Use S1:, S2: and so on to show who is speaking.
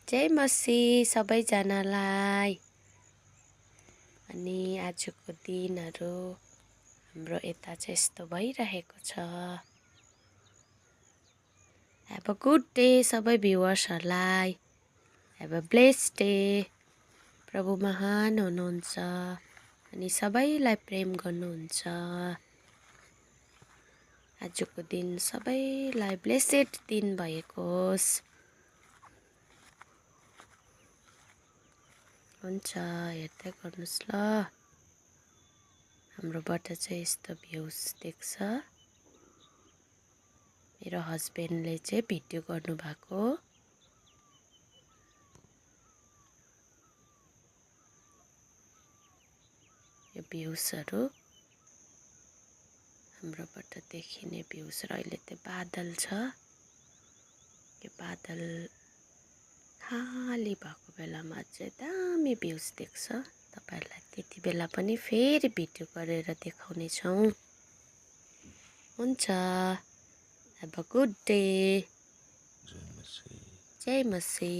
S1: जय मसी सबैजनालाई। अनि आजको दिनहरू हाम्रो यता चाहिँ यस्तो भइरहेको छ। ह्याभ अ गुड डे सबै भ्युवर्सहरूलाई। Have a blessed day. प्रभु महान हुनुहुन्छ अनि सबैलाई प्रेम गर्नुहुन्छ। आजको दिन सबैलाई ब्लेसेड दिन भएको होस्। हुन्छ, हेर्दै गर्नुहोस् ल। हाम्रोबाट चाहिँ यस्तो भ्युज देख्छ। मेरो हस्बेन्डले चाहिँ भिडियो गर्नुभएको। यो भ्युजहरू हाम्रोबाट देखिने भ्युज र अहिले त्यो बादल छ। यो बादल खाली भएको बेलामा चाहिँ दामी भ्युज देख्छ। तपाईहरुलाई त्यति बेला पनि फेरि भिडियो गरेर देखाउने छौं। हुन्छ, ह्याभ अ गुड डे। जय मसी।